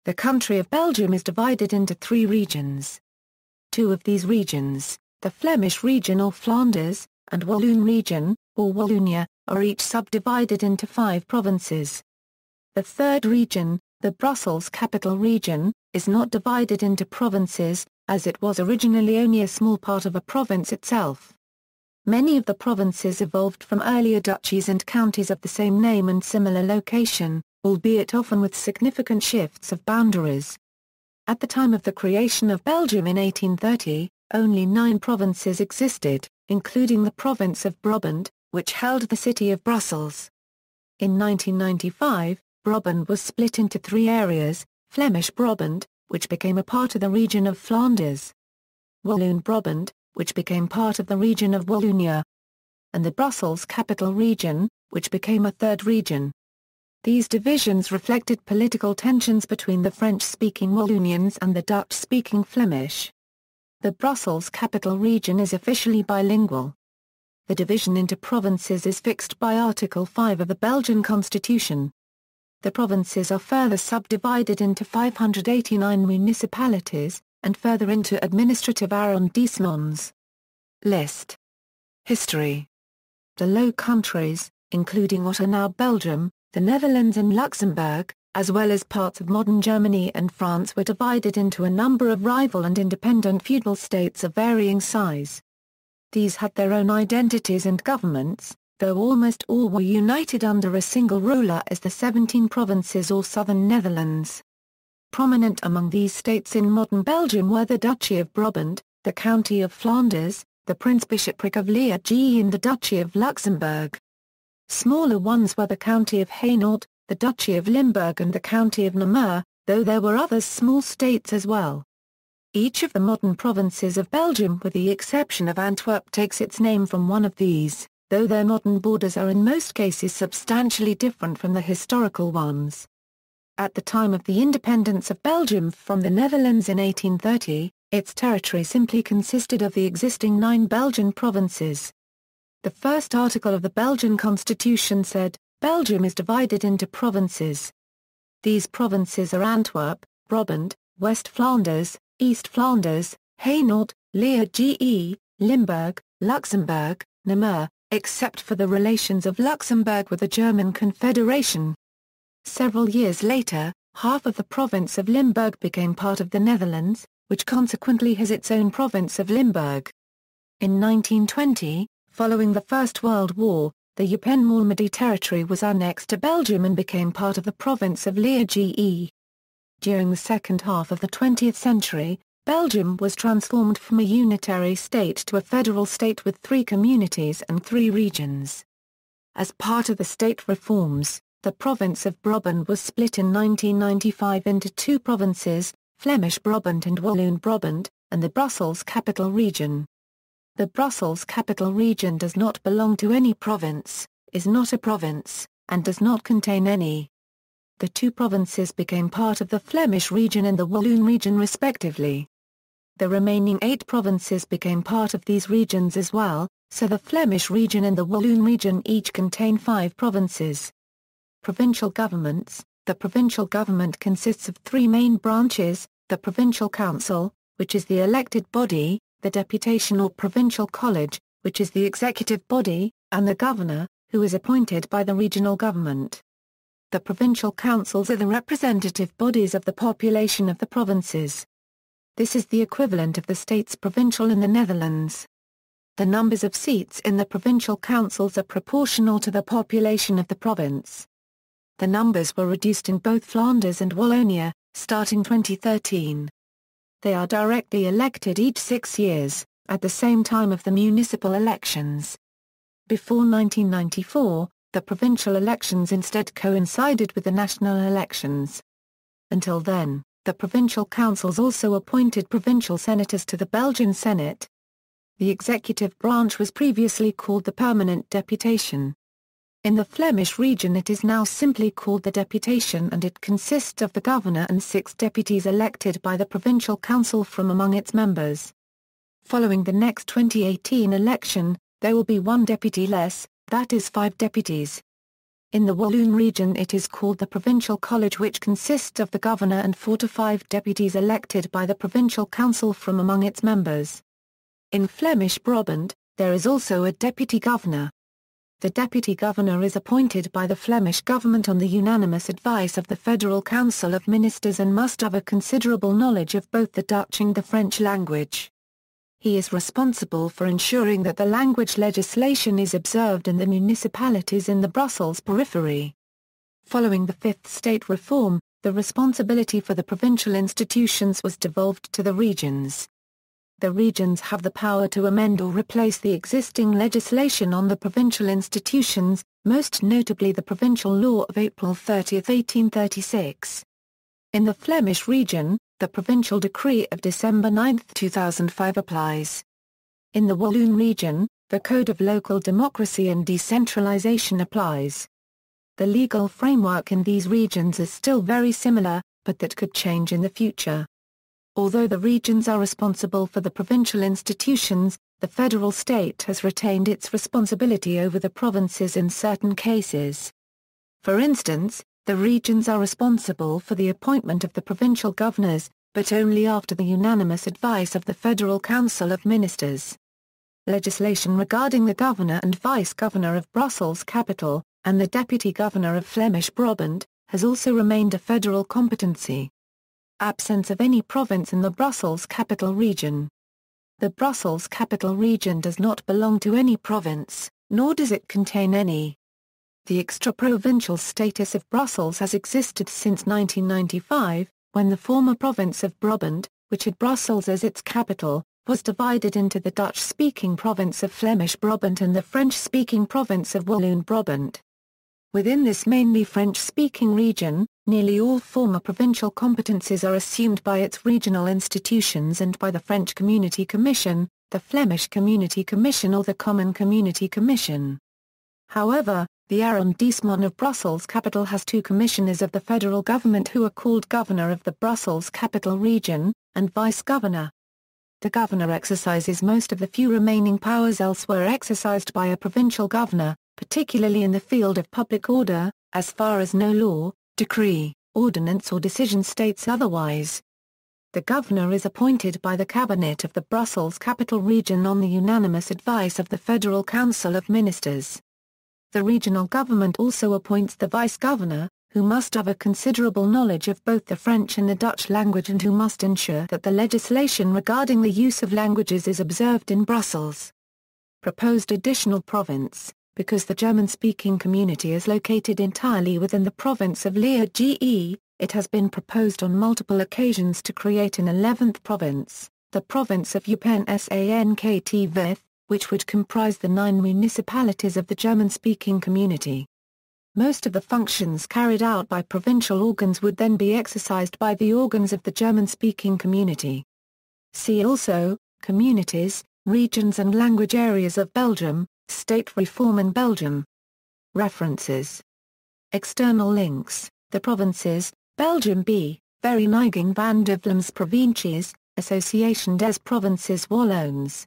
The country of Belgium is divided into 3 regions. 2 of these regions, the Flemish Region or Flanders, and Walloon Region, or Walloonia, are each subdivided into 5 provinces. The third region, the Brussels Capital Region, is not divided into provinces, as it was originally only a small part of a province itself. Many of the provinces evolved from earlier duchies and counties of the same name and similar location, albeit often with significant shifts of boundaries. At the time of the creation of Belgium in 1830, only 9 provinces existed, including the province of Brabant, which held the city of Brussels. In 1995, Brabant was split into 3 areas: Flemish Brabant, which became a part of the region of Flanders; Walloon Brabant, which became part of the region of Walloonia; and the Brussels Capital Region, which became a third region. These divisions reflected political tensions between the French-speaking Walloonians and the Dutch-speaking Flemish. The Brussels Capital Region is officially bilingual. The division into provinces is fixed by Article 5 of the Belgian Constitution. The provinces are further subdivided into 589 municipalities, and further into administrative arrondissements. List. History. The Low Countries, including what are now Belgium, the Netherlands and Luxembourg, as well as parts of modern Germany and France, were divided into a number of rival and independent feudal states of varying size. These had their own identities and governments, though almost all were united under a single ruler as the 17 provinces or southern Netherlands. Prominent among these states in modern Belgium were the Duchy of Brabant, the County of Flanders, the Prince-Bishopric of Liège and the Duchy of Luxembourg. Smaller ones were the County of Hainaut, the Duchy of Limburg and the County of Namur, though there were other small states as well. Each of the modern provinces of Belgium with the exception of Antwerp takes its name from one of these, though their modern borders are in most cases substantially different from the historical ones. At the time of the independence of Belgium from the Netherlands in 1830, its territory simply consisted of the existing 9 Belgian provinces. The first article of the Belgian Constitution said, "Belgium is divided into provinces." These provinces are Antwerp, Brabant, West Flanders, East Flanders, Hainaut, Liège, Limburg, Luxembourg, Namur, except for the relations of Luxembourg with the German Confederation. Several years later, half of the province of Limburg became part of the Netherlands, which consequently has its own province of Limburg. In 1920, following the First World War, the Eupen-Malmedy territory was annexed to Belgium and became part of the province of Liège. During the second half of the 20th century, Belgium was transformed from a unitary state to a federal state with 3 communities and 3 regions. As part of the state reforms, the province of Brabant was split in 1995 into 2 provinces, Flemish Brabant and Walloon Brabant, and the Brussels Capital Region. The Brussels Capital Region does not belong to any province, is not a province, and does not contain any. The 2 provinces became part of the Flemish Region and the Walloon Region respectively. The remaining 8 provinces became part of these regions as well, so the Flemish Region and the Walloon Region each contain 5 provinces. Provincial governments. The provincial government consists of 3 main branches: the Provincial Council, which is the elected body, the Deputation or Provincial College, which is the executive body, and the Governor, who is appointed by the regional government. The provincial councils are the representative bodies of the population of the provinces. This is the equivalent of the states provincial in the Netherlands. The numbers of seats in the provincial councils are proportional to the population of the province. The numbers were reduced in both Flanders and Walloonia, starting 2013. They are directly elected each 6 years, at the same time of the municipal elections. Before 1994, the provincial elections instead coincided with the national elections. Until then, the provincial councils also appointed provincial senators to the Belgian Senate. The executive branch was previously called the Permanent Deputation. In the Flemish region it is now simply called the Deputation and it consists of the governor and 6 deputies elected by the provincial council from among its members. Following the next 2018 election, there will be 1 deputy less, that is 5 deputies. In the Walloon region it is called the Provincial College, which consists of the governor and 4 to 5 deputies elected by the provincial council from among its members. In Flemish Brabant, there is also a deputy governor. The deputy governor is appointed by the Flemish government on the unanimous advice of the Federal Council of Ministers and must have a considerable knowledge of both the Dutch and the French language. He is responsible for ensuring that the language legislation is observed in the municipalities in the Brussels periphery. Following the Fifth State Reform, the responsibility for the provincial institutions was devolved to the regions. The regions have the power to amend or replace the existing legislation on the provincial institutions, most notably the Provincial Law of April 30, 1836. In the Flemish Region, the Provincial Decree of December 9, 2005 applies. In the Walloon Region, the Code of Local Democracy and Decentralization applies. The legal framework in these regions is still very similar, but that could change in the future. Although the regions are responsible for the provincial institutions, the federal state has retained its responsibility over the provinces in certain cases. For instance, the regions are responsible for the appointment of the provincial governors, but only after the unanimous advice of the Federal Council of Ministers. Legislation regarding the governor and vice-governor of Brussels capital, and the deputy governor of Flemish Brabant, has also remained a federal competency. Absence of any province in the Brussels capital region. The Brussels capital region does not belong to any province, nor does it contain any. The extra-provincial status of Brussels has existed since 1995, when the former province of Brabant, which had Brussels as its capital, was divided into the Dutch-speaking province of Flemish Brabant and the French-speaking province of Walloon Brabant. Within this mainly French-speaking region, nearly all former provincial competencies are assumed by its regional institutions and by the French Community Commission, the Flemish Community Commission or the Common Community Commission. However, the arrondissement of Brussels capital has 2 commissioners of the federal government who are called Governor of the Brussels capital region, and Vice-Governor. The governor exercises most of the few remaining powers elsewhere exercised by a provincial governor, particularly in the field of public order, as far as no law, decree, ordinance or decision states otherwise. The governor is appointed by the cabinet of the Brussels capital region on the unanimous advice of the Federal Council of Ministers. The regional government also appoints the vice-governor, who must have a considerable knowledge of both the French and the Dutch language and who must ensure that the legislation regarding the use of languages is observed in Brussels. Proposed additional province. Because the German-speaking community is located entirely within the province of Liege, it has been proposed on multiple occasions to create an 11th province, the province of Eupen-Sankt, which would comprise the 9 municipalities of the German-speaking community. Most of the functions carried out by provincial organs would then be exercised by the organs of the German-speaking community. See also, Communities, Regions and Language Areas of Belgium, State reform in Belgium. References. External links, The Provinces, Belgium B, Vereniging van de Vlaamse Provincies, Association des Provinces Wallons.